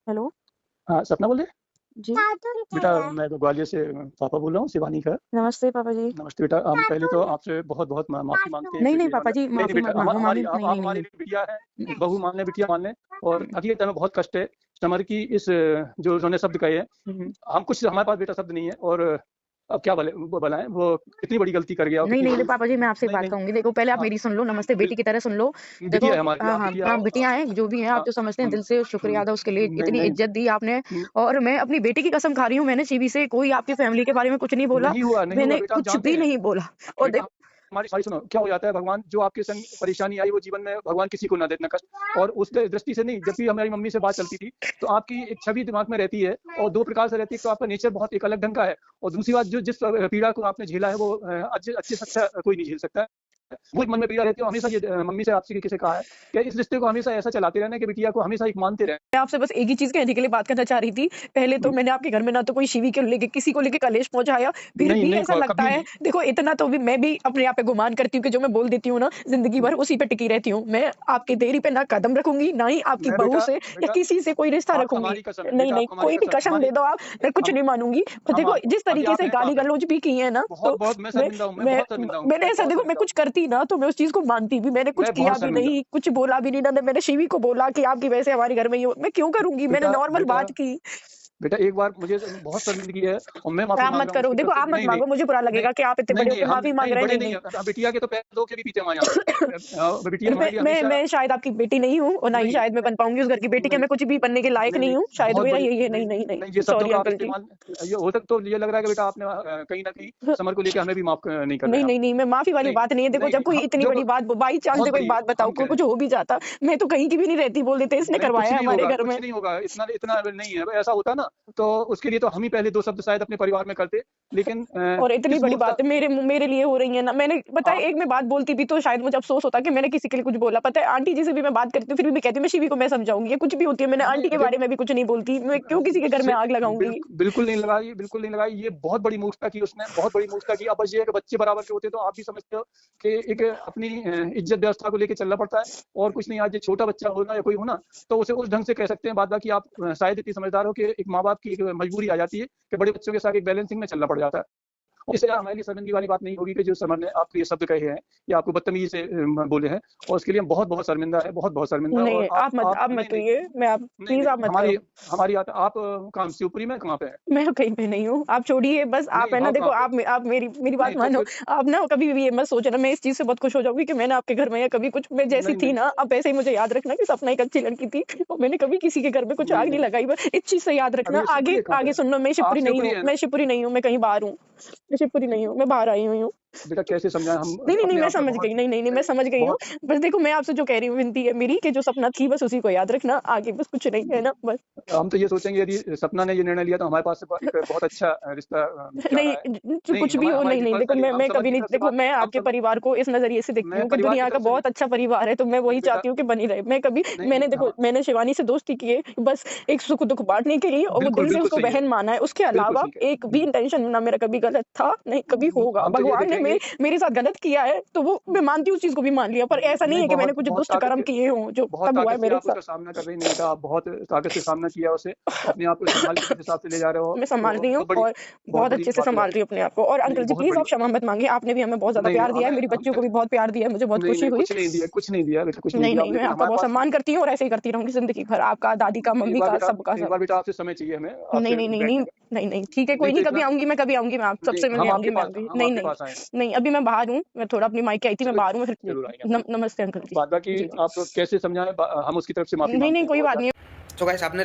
Hello. हाँ, सपना बोल रहे हैं? जी। बेटा मैं तो ग्वालियर से पापा बोल रहा हूँ, शिवानी का। नमस्ते पापा जी। नमस्ते बेटा, हम पहले तो आपसे बहुत-बहुत माफ़ी माँगते हैं नहीं, नहीं क्योंकि पापा मतलब जी, नहीं, नहीं माफ़ी बेटा मत माँगो, हमारी मामी नहीं, आप नहीं, नहीं, हमारी नहीं। भी बिटिया है, नहीं। बहू मान लें, बिटिया मान लें और हुँ, हकीकत में बहुत कष्ट है। समर की इस जो उन्होंने शब्द कहे हैं, हुँ। हम कुछ हमारे पास बेटा शब्द नहीं है और अब क्या बताएँ, वो कितनी बड़ी गलती कर गया और नहीं, कितनी नहीं, बड़ी पापा जी मैं आपसे एक नहीं, बात नहीं। कहूँगी। देखो पहले आप हाँ, मेरी सुन लो, नमस्ते बिल बेटी की तरह सुन लो। देखो बिटिया है हमारी, हाँ, आप हाँ, बिटिया हाँ, हो बिटियाँ हैं, जो भी हैं आप हाँ, जो समझते हैं हुँ, दिल से शुक्रिया हुँ। अदा उसके लिए नहीं, इतनी नहीं। इज़्ज़त दी आपने। हुँ, और मैं अपनी बेटी की कसम खा रही हूँ, मैंने सीवी से कोई आपकी फैमिली के बारे में कुछ नहीं बोला, नहीं हुआ मैंने बेटा, आप कुछ जानते भी हैं। नहीं बोला। और बेटा देखो हमारी सारी सुनो, क्या हो जाता है भगवान जो आपके संग परेशानी आई वो जीवन में भगवान किसी को ना दे इतना कष्ट और उस दृष्टि से नहीं, जब भी हमारी मम्मी से बात चलती थी, तो आपकी एक छवि दिमाग में रहती है और 2 प्रकार से रहती है, एक तो आपका नेचर बहुत एक अलग ढंग का है और दूसरी बात जो जिस पीड़ा को आपने झेला है वो अच्छे से अच्छा कोई नहीं झेल सकता है। वो एक मन में पीड़ा रहती है और हमेशा ये मम्मी से आपसे किसी से कहा है कि इस रिश्ते को हमेशा ऐसा चलाते रहना कि बिटिया को हमेशा एक मानते रहें। मैं आपसे बस एक ही चीज़ कहने के लिए बात करना चाह रही थी। पहले तो हुँ, मैंने आपके घर में ना तो कोई शिवी को लेके किसी को लेके कलेश पहुँचाया, फिर नहीं, भी नहीं ऐसा लगता कभी है नहीं। देखो इतना तो भी मैं भी अपने आप पे गुमान करती हूँ कि जो मैं बोल देती हूँ ना, ज़िंदगी हुँ, भर उसी पे टिकी रहती हूँ। मैं आपकी देहरी पे ना कदम रखूँगी, ना ही आपकी मैं बहू बेटा से या बेटा किसी से कोई रिश्ता आप रखूँगी। हमारी कसम है, नहीं, बेटा आप नहीं, हमारी कोई भी कसम कसम दे हमारी दो आप, मैं कुछ हम नहीं मानूँगी। पर हम देखो आपको जिस अभी तरीके आप से हैं तो आप हैं। गाली-गलौज भी की है ना, तो बहुत-बहुत मैं मैं शर्मिंदा हूँ, मैं मैं बहुत शर्मिंदा हूँ, मैंने मैं ऐसा बहुत देखो मैं शर्मिंदा हूँ, कुछ करती ना तो मैं उस चीज़ को मानती भी। मैंने कुछ मैं किया बहुत भी शर्मिंदा हूँ। नहीं, कुछ बोला भी नहीं, ना मैंने शिवी को बोला कि आपकी वजह से हमारे घर में ये मैं क्यों करूँगी? मैंने बेटा नॉर्मल बेटा बात की। बेटा एक बार मुझे बहुत शर्मिंदगी है और मैं माफ़ी आप माँग मत रहा हूँ करो। उसकी तरफ देखो से आप मत नहीं, नहीं, माँगो, मुझे बुरा नहीं, लगेगा कि आप इतने नहीं, बड़े नहीं होके हम माफ़ी माँग नहीं रहे हैं। बड़े नहीं, नहीं नहीं। हैं, बिटिया के तो पैर धो के भी पीते हमारे यहाँ पे। बिटिया हमारे लिए मैं हमेशा मैं शायद आपकी बेटी नहीं हूँ और ना ही नहीं, शायद मैं बन पाऊँगी उस घर की बेटी कि नहीं, मैं कुछ भी बनने के लायक नहीं, नहीं नहीं, हूँ। शायद बहुत मेरा बड़ी यही है। नहीं, नहीं, नहीं, नहीं ये नहीं। शब्दों सॉरी का आप अंकल जी। इस्तेमाल ये हो सकता तो ये लग रहा है कि बेटा आपने कहीं न कहीं समर को लेके हमें भी माफ़ नहीं कर रहे नहीं, हैं आप। नहीं, नहीं, मैं माफ़ी वाली नहीं, बात नहीं है। देखो नहीं, जब नहीं कोई हम इतनी जब बड़ी बात बाई चांस बहुत देखो एक बड़ी बात बताऊँ हम को कह कुछ हो भी जाता, मैं तो कहीं की भी नहीं रहती बोल देते इसने नहीं, करवाया है हमारे घर कुछ में। नहीं होगा, इतना इतना नहीं है, ऐसा होता ना, तो उसके लिए तो हम ही पहले 2 शब्द शायद अपने परिवार में करते, लेकिन और इतनी किस बड़ी मूर्खता बातें मेरे लिए हो रही है ना। मैंने पता है आप एक मैं बात बोलती भी तो शायद मुझे अफ़सोस होता कि मैंने किसी के लिए कुछ बोला। पता है आंटी जी से भी मैं बात करती हूँ, फिर भी मैं कहती हूँ मैं शिवी को मैं समझाऊँगी या कुछ भी होती है मैंने नहीं आंटी के बारे देखो में भी कुछ नहीं बोलती। मैं क्यों किसी के घर में से आग लगाऊँगी? बिल्कुल नहीं लगाई, ये बहुत बड़ी मूर्खता की उसने, बहुत बड़ी मूर्खता की। अब बस ये है कि बच्चे बराबर के होते हैं, तो आप भी समझते हो कि एक अपनी इज़्ज़त व्यवस्था को लेके चलना पड़ता है और कुछ नहीं। आज ये छोटा बच्चा हो ना या कोई हो ना, तो उसे उस ढंग से कह सकते हैं। बाद बाकी आप शायद इतनी समझदार हो कि एक माँ-बाप की एक मजबूरी आ जाती है कि बड़े बच्चों के साथ एक बैलेंसिंग में चलना पड़ जाता है। इससे हमारे लिए शर्मिंदगी वाली बात नहीं होगी कि जो समर ने आपको ये शब्द कहे हैं या आपको बदतमीज़ी से बोले हैं और उसके लिए हम बहुत-बहुत शर्मिंदा हैं, बहुत-बहुत शर्मिंदा हैं और नहीं, आप मत नहीं, नहीं, कहिए। मैं आप नहीं, प्लीज़ नहीं, आप मत हमारी करो। हमारी आप कहाँ शिवपुरी में कहाँ पे हैं? मैं कहीं पे नहीं हूँ। आप छोड़िए बस आप नहीं, है ना हो देखो कहाँ पे? आप मेरी मेरी नहीं, बात तो मानो। फिर आप ना कभी भी ये मत सोचना मैं इस चीज़ से बहुत खुश हो जाऊँगी कि मैंने आपके घर में या कभी कुछ मैं जैसी नहीं, थी नहीं, ना आप वैसे ही मुझे याद रखना कि सपना एक अच्छी लड़की थी और मैंने कभी किसी के घर में कुछ नहीं, आग नहीं नहीं। लगाई। बस इस चीज़ से याद रखना। अभी शिवपुरी आगे है कहाँ पे आगे है? सुन लो आप शिवपुरी हैं ना? मैं शिवपुरी नहीं हूँ, मैं कहीं बाहर हूँ। मैं शिवपुरी नहीं हूँ, मैं बाहर आई हुई हूँ। बेटा कैसे समझाएँ हम नहीं, नहीं, नहीं, अपने मैं आप में समझ बहुत गई। नहीं, नहीं, नहीं, मैं समझ गई हूँ। बहुत बस देखो मैं आपसे जो कह रही हूँ विनती है मेरी कि जो सपना थी बस उसी को याद रखना, आगे बस कुछ नहीं, है ना? बस। हम तो ये सोचेंगे यदि सपना ने ये निर्णय लिया तो हमारे पास से एक बहुत अच्छा रिश्ता जा नहीं रहा है। नहीं, कुछ भी हो हमारी नहीं, भी नहीं देखो पर्सनली हम मैं समर कभी की नहीं तरफ से देखो बात मैं हम आपके सम परिवार को इस नज़रिए से देखती मैं हूँ कि परिवार की दुनिया का तरफ से भी बहुत अच्छा परिवार है, तो मैं वही बेटा चाहती हूँ कि बनी रहे। मैं कभी नहीं मैंने देखो हाँ, मैंने शिवानी से दोस्ती की है, बस एक सुख-दुःख बाँटने के लिए और वो बिल्कुल, दिल से बिल्कुल उसको सही है। बहन माना है। उसके बिल्कुल अलावा ठीक है। एक भी इंटेंशन ना मेरा कभी गलत था, नहीं कभी होगा। हम तो ये भगवान ने देखेंगे मेरे साथ गलत किया है, तो वो मैं मानती हूँ उस चीज़ को भी मान लिया, पर ऐसा नहीं नहीं है कि मैंने बहुत कुछ बहुत दुष्ट कर्म किए हों, जो बहुत तब हुआ है ताकत से मेरे आप साथ। उसका सामना कर रही नहीं बेटा, आप बहुत ताकत से सामना किया उसे, अपने आप को सँभाल के जिस हिसाब से ले जा रहे हो, मैं सँभाल तो रही हूँ और बहुत बहुत बड़ी अच्छे से बात है। सँभाल रही हूँ अपने आप को और नहीं, अंकल जी बहुत प्लीज़ बड़ी आप क्षमा मत माँगिए, आपने भी हमें बहुत ज़्यादा नहीं, नहीं, प्यार दिया है, हमें मेरी हम बच्चियों को भी बहुत प्यार दिया है, मुझे बहुत नहीं, खुशी नहीं, हुई। कुछ नहीं दिया बेटा, कुछ नहीं नहीं, दिया, नहीं, मैं लेकिन आपका हमारे बहुत पास सम्मान करती हूँ और ऐसे ही करती रहूँगी ज़िंदगी भर, आपका, दादी का, मम्मी का, सबका एक सब। बार बेटा आपसे समय चाहिए हमें, नहीं, आपसे नहीं, नहीं, नहीं, बैठने का। नहीं, नहीं, ठीक है, नहीं कोई तो नहीं, इतना कभी आऊँगी, मैं आप नहीं, सबसे मिलने आऊँगी, मैं आऊँगी। हम नहीं, आपके नहीं, पास आएँ। नहीं, अभी मैं बाहर हूँ, मैं थोड़ा अपनी मायके आई थी, मैं चलो बाहर हूँ, मैं फिर ज़रूर आएँगे हम। नमस्ते अंकल जी। बाद बाकी जी, जी। आप कैसे समझाएँ हम उसकी तरफ से माफ़ी नहीं, माँगते नहीं, हैं कोई और बात साथ नहीं। तो गाइस आपने